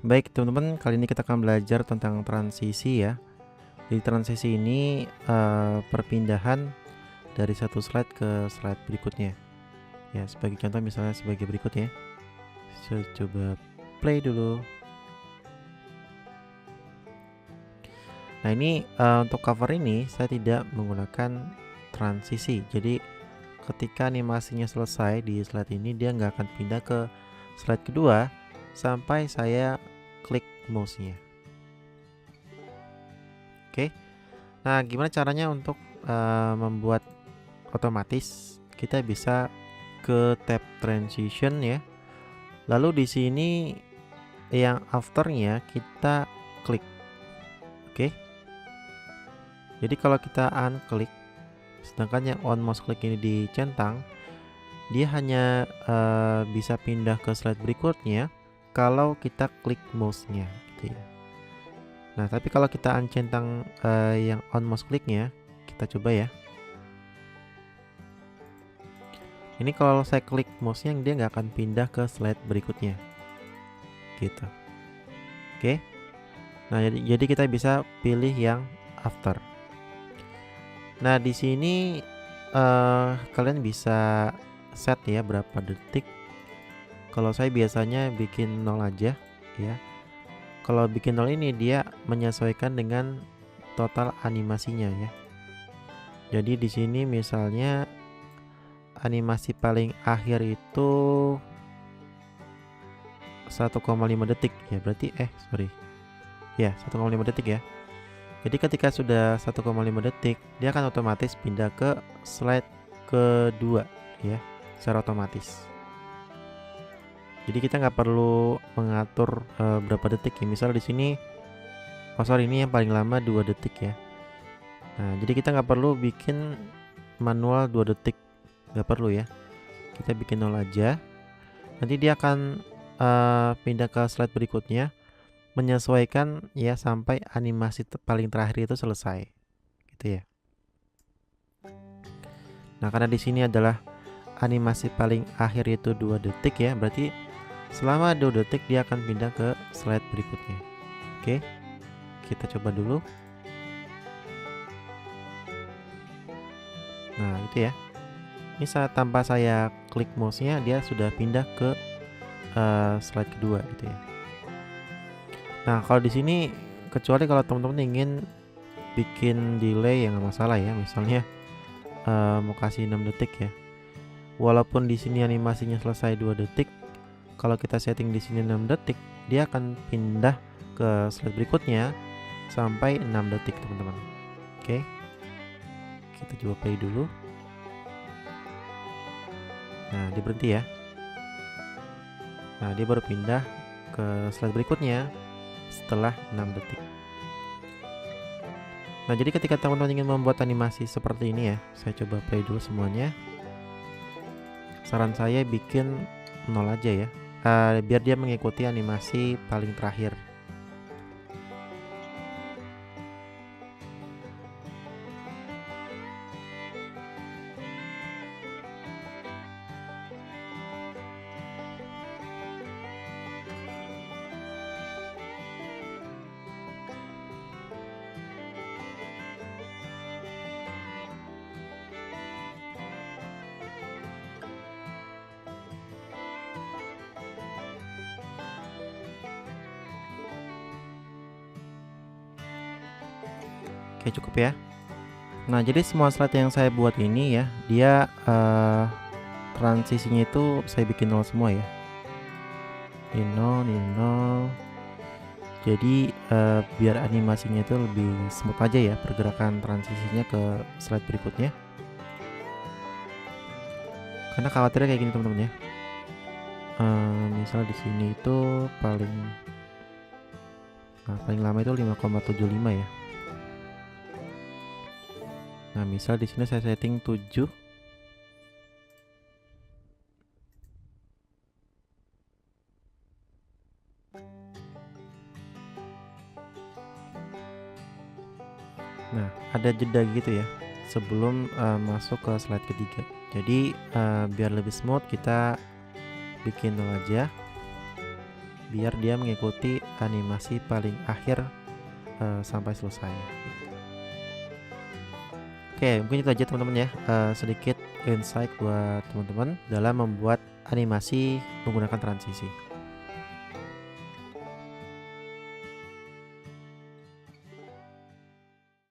Baik teman-teman, kali ini kita akan belajar tentang transisi ya. Jadi transisi ini perpindahan dari satu slide ke slide berikutnya. Ya, sebagai contoh misalnya sebagai berikut ya. Saya coba play dulu. Nah ini untuk cover ini saya tidak menggunakan transisi. Jadi ketika animasinya selesai di slide ini, dia nggak akan pindah ke slide kedua sampai saya klik mouse-nya. Oke. Nah, gimana caranya untuk membuat otomatis? Kita bisa ke tab transition ya. Lalu di sini yang afternya kita klik. Oke. Jadi kalau kita unklik, sedangkan yang on mouse click ini dicentang, dia hanya bisa pindah ke slide berikutnya kalau kita klik mouse-nya gitu ya. Nah, tapi kalau kita uncentang yang on mouse click-nya, kita coba ya. Ini kalau saya klik mouse-nya, dia nggak akan pindah ke slide berikutnya. Gitu. Oke. Nah, jadi kita bisa pilih yang after. Nah, di sini kalian bisa set ya berapa detik. Kalau saya biasanya bikin 0 aja ya. Kalau bikin 0 ini dia menyesuaikan dengan total animasinya ya. Jadi di sini misalnya animasi paling akhir itu 1,5 detik ya, berarti sorry. Ya, 1,5 detik ya. Jadi ketika sudah 1,5 detik, dia akan otomatis pindah ke slide kedua ya, secara otomatis. Jadi kita nggak perlu mengatur berapa detik ya. Misal di sini, ini yang paling lama 2 detik ya. Nah, jadi kita nggak perlu bikin manual 2 detik, nggak perlu ya. Kita bikin 0 aja. Nanti dia akan pindah ke slide berikutnya, menyesuaikan ya sampai animasi paling terakhir itu selesai, gitu ya. Nah, karena di sini adalah animasi paling akhir itu 2 detik ya, berarti selama 2 detik dia akan pindah ke slide berikutnya. Oke, kita coba dulu. Nah, itu ya. Ini saat tanpa saya klik mouse-nya, dia sudah pindah ke slide kedua gitu ya. Nah, kalau di sini kecuali kalau teman-teman ingin bikin delay yang nggak masalah ya, misalnya mau kasih 6 detik ya. Walaupun di sini animasinya selesai 2 detik, kalau kita setting di sini 6 detik, dia akan pindah ke slide berikutnya sampai 6 detik, teman-teman. Oke. Kita coba play dulu. Nah, dia berhenti ya. Nah, dia baru pindah ke slide berikutnya setelah 6 detik. Nah, jadi ketika teman-teman ingin membuat animasi seperti ini ya, saya coba play dulu semuanya. Saran saya bikin 0 aja ya, biar dia mengikuti animasi paling terakhir. Oke, cukup ya. Nah, jadi semua slide yang saya buat ini ya, dia transisinya itu saya bikin 0 semua ya. Di 0, di 0. Jadi biar animasinya itu lebih smooth aja ya pergerakan transisinya ke slide berikutnya. Karena khawatirnya kayak gini teman-teman ya. Misal di sini itu paling lama itu 5,75 ya. Nah, misal di sini saya setting 7. Nah, ada jeda gitu ya sebelum masuk ke slide ketiga. Jadi biar lebih smooth kita bikin 0 aja. biar dia mengikuti animasi paling akhir sampai selesai. Oke, mungkin itu aja teman-teman ya, sedikit insight buat teman-teman dalam membuat animasi menggunakan transisi.